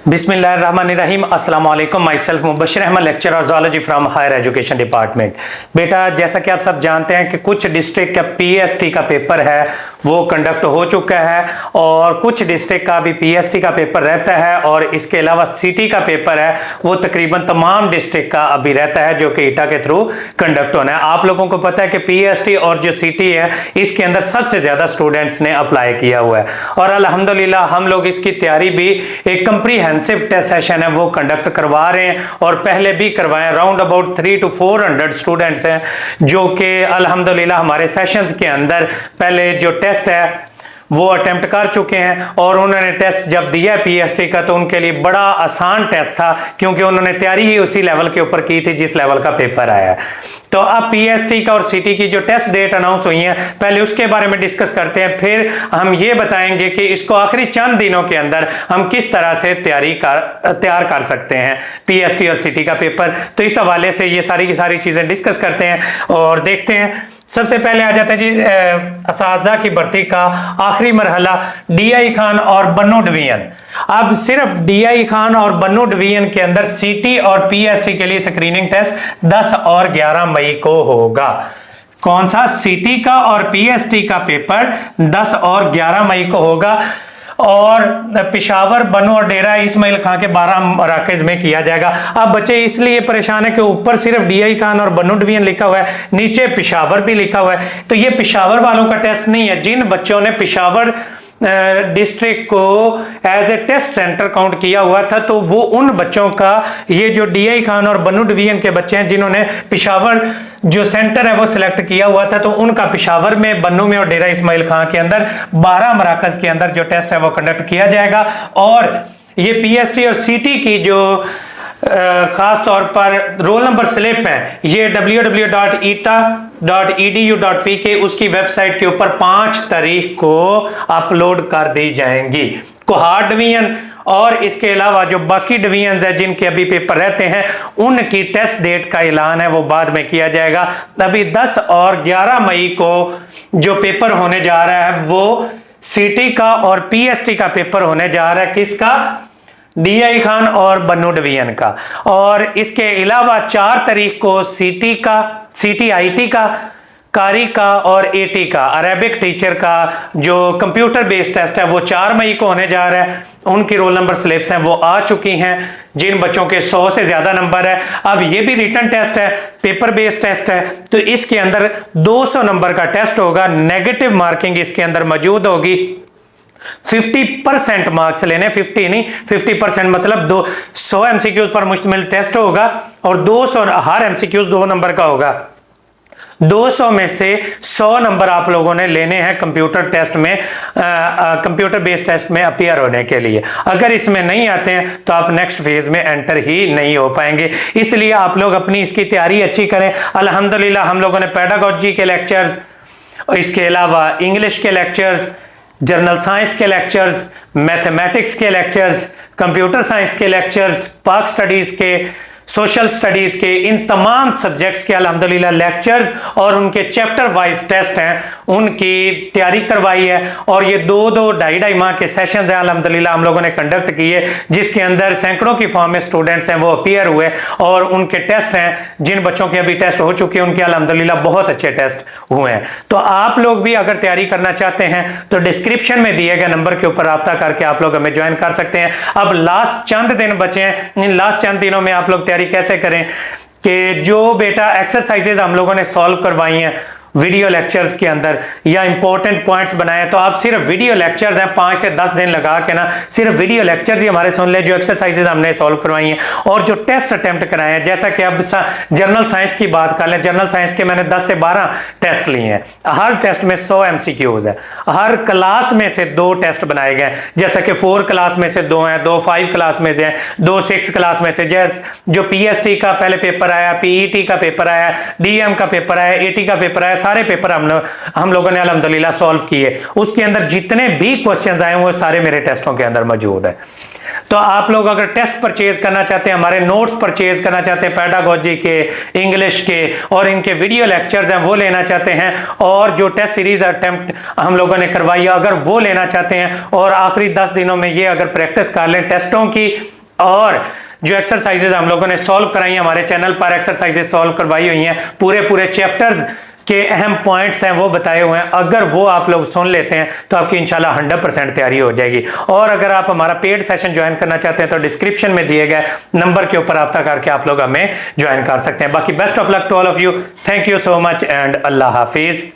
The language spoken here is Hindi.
बिस्मिल्लाहिर्रहमानिर्रहीम। अस्सलाम वालेकुम। Myself Mubashir Ahmad, lecturer zoology from higher education department. बेटा, जैसा कि आप सब जानते हैं कि कुछ डिस्ट्रिक्ट का पीएसटी का पेपर है वो कंडक्ट हो चुका है और कुछ डिस्ट्रिक्ट का भी पीएसटी का पेपर रहता है और इसके अलावा सिटी का पेपर है वो तकरीबन तमाम डिस्ट्रिक्ट का अभी रहता है जो कि ईटा के थ्रू कंडक्ट होना है। आप लोगों को पता है कि पीएसटी और जो सिटी है इसके अंदर सबसे ज़्यादा स्टूडेंट्स ने अप्लाई किया हुआ है और अल्हम्दुलिल्लाह हम लोग इसकी तैयारी भी एक कंप्रीहेंसिव टेस्ट सेशन है वो कंडक्ट करवा रहे हैं और पहले भी करवाए। राउंड अबाउट 300 to 400 स्टूडेंट्स हैं जो कि अल्हम्दुलिल्लाह हमारे सेशंस के अंदर पहले जो टेस्ट है वो अटेम्प्ट कर चुके हैं और उन्होंने टेस्ट जब दिया पीएसटी का तो उनके लिए बड़ा आसान टेस्ट था क्योंकि उन्होंने तैयारी ही उसी लेवल के ऊपर की थी जिस लेवल का पेपर आया है। तो अब पीएसटी का और सिटी की जो टेस्ट डेट अनाउंस हुई है पहले उसके बारे में डिस्कस करते हैं, फिर हम ये बताएंगे कि इसको आखिरी चंद दिनों के अंदर हम किस तरह से तैयार कर सकते हैं पीएसटी और सिटी का पेपर। तो इस हवाले से ये सारी की सारी चीजें डिस्कस करते हैं और देखते हैं। सबसे पहले आ जाते हैं जी असातिज़ा की भर्ती का आखिरी मरहला डीआई खान और बन्नू डिवीजन। अब सिर्फ डीआई खान और बन्नू डिवीजन के अंदर सिटी और पीएसटी के लिए स्क्रीनिंग टेस्ट 10 और 11 मई को होगा। कौन सा? सिटी का और पीएसटी का पेपर 10 और 11 मई को होगा और पेशावर, बन्नू और डेरा इस्माइल खान के 12 मराकज में किया जाएगा। अब बच्चे इसलिए परेशान है कि ऊपर सिर्फ डीआई खान और बन्नू डिवीजन लिखा हुआ है, नीचे पेशावर भी लिखा हुआ है। तो ये पेशावर वालों का टेस्ट नहीं है। जिन बच्चों ने पेशावर डिस्ट्रिक्ट को as a test centre count किया हुआ था तो वो उन बच्चों का, ये जो डीआई खान और बन्नू डिवीजन के बच्चे हैं जिन्होंने पेशावर जो सेंटर है वो सिलेक्ट किया हुआ था तो उनका पेशावर में, बन्नू में और डेरा इस्माइल खान के अंदर 12 मराकज के अंदर जो टेस्ट है वो कंडक्ट किया जाएगा। और ये पीएसटी और सिटी की जो खास तौर पर रोल नंबर स्लिप है ये www.eta.edu.pk उसकी वेबसाइट के ऊपर 5 तारीख को अपलोड कर दी जाएंगी। कोहाट डिवीजन और इसके अलावा जो बाकी डिवीजन है जिनके अभी पेपर रहते हैं उनकी टेस्ट डेट का ऐलान है वो बाद में किया जाएगा। अभी 10 और 11 मई को जो पेपर होने जा रहा है वो सिटी का और पीएसटी का पेपर होने जा रहा है। किसका? डीआई खान और बन्नू डिवीजन का। और इसके अलावा 4 तारीख को सिटी का, सिटी आईटी का, कारी का और एटी का, अरेबिक टीचर का जो कंप्यूटर बेस्ड टेस्ट है वो 4 मई को होने जा रहा है। उनकी रोल नंबर स्लिप्स हैं वो आ चुकी हैं जिन बच्चों के 100 से ज्यादा नंबर है। अब ये भी रिटन टेस्ट है, पेपर बेस्ड टेस्ट है तो इसके अंदर 200 नंबर का टेस्ट होगा। नेगेटिव मार्किंग इसके अंदर मौजूद होगी। 50% मार्क्स लेने, 50 नहीं 50% मतलब 100 एमसीक्यूज पर मुश्तमिल टेस्ट होगा और 200 हर एमसीक्यूज 2 नंबर का होगा। 200 में से 100 नंबर आप लोगों ने लेने हैं कंप्यूटर टेस्ट में, कंप्यूटर बेस्ड टेस्ट में अपीयर होने के लिए। अगर इसमें नहीं आते हैं तो आप नेक्स्ट फेज में एंटर ही नहीं हो पाएंगे। इसलिए आप लोग अपनी इसकी तैयारी अच्छी करें। अल्हम्दुलिल्लाह हम लोगों ने पेडागोजी के लेक्चर्स, इसके अलावा इंग्लिश के लेक्चर्स, जनरल साइंस के लेक्चर्स, मैथमेटिक्स के लेक्चर्स, कंप्यूटर साइंस के लेक्चर्स, पाक स्टडीज के, सोशल स्टडीज के, इन तमाम सब्जेक्ट्स के अल्हम्दुलिल्लाह लेक्चर्स और उनके चैप्टर वाइज टेस्ट हैं उनकी तैयारी करवाई है। और ये 2-2, 2.5 माह के सेशंस हैं अल्हम्दुलिल्लाह हम लोगों ने कंडक्ट किए जिसके अंदर सैकड़ों की फॉर्म में स्टूडेंट्स हैं वो अपीयर हुए और उनके टेस्ट हैं। जिन बच्चों के अभी टेस्ट हो चुके हैं उनके अल्हम्दुलिल्लाह बहुत अच्छे टेस्ट हुए हैं। तो आप लोग भी अगर तैयारी करना चाहते हैं तो डिस्क्रिप्शन में दिए गए नंबर के ऊपर रब्ता करके आप लोग हमें ज्वाइन कर सकते हैं। अब लास्ट चंद दिन बचे हैं, इन लास्ट चंद दिनों में आप लोग तैयारी कैसे करें कि जो बेटा एक्सरसाइजेज हम लोगों ने सॉल्व करवाई हैं वीडियो लेक्चर्स के अंदर या इंपॉर्टेंट पॉइंट्स बनाए तो आप सिर्फ वीडियो लेक्चर्स हैं 5 से 10 दिन लगा के ना सिर्फ वीडियो लेक्चर्स ही हमारे सुन ले जो एक्सरसाइजेज हमने सॉल्व करवाई हैं और जो टेस्ट अटेम्प्ट कराए हैं। जैसा कि अब जनरल साइंस की बात कर लें, जनरल साइंस के मैंने 10 से 12 टेस्ट लिए हैं। हर टेस्ट में 100 एमसीक्यूज है। हर क्लास में से 2 टेस्ट बनाए गए जैसा कि 4 क्लास में से 2 हैं, 2 5 क्लास में से हैं, 2 6 क्लास में से। जो पीएसटी का पहले पेपर आया, पीईटी का पेपर आया, डीएम का पेपर आया, एटी का पेपर आया, सारे पेपर हम लोगों ने अल्हम्दुलिल्लाह सॉल्व किए। उसके अंदर जितने भी क्वेश्चंस आए वो सारे मेरे टेस्टों के अंदर मौजूद है। तो आप लोग अगर टेस्ट परचेज करना चाहते हैं, हमारे नोट्स परचेज करना चाहते हैं पेडागोजी के, इंग्लिश के और इनके वीडियो लेक्चर्स हैं वो लेना चाहते हैं, और जो टेस्ट सीरीज अटेम्प्ट हम लोगों ने करवाई अगर वो लेना चाहते हैं, और आखिरी 10 दिनों में ये अगर प्रैक्टिस कर लें टेस्टों की, और जो एक्सरसाइजेज हम लोगों ने सॉल्व कराई, हमारे चैनल पर एक्सरसाइजेज सॉल्व करवाई हुई हैं, पूरे चैप्टर्स के अहम पॉइंट्स हैं वो बताए हुए हैं, अगर वो आप लोग सुन लेते हैं तो आपकी इंशाल्लाह 100% तैयारी हो जाएगी। और अगर आप हमारा पेड सेशन ज्वाइन करना चाहते हैं तो डिस्क्रिप्शन में दिए गए नंबर के ऊपर रब्ता करके आप लोग हमें ज्वाइन कर सकते हैं। बाकी best of luck to all of you, thank you so much and अल्लाह हाफिज।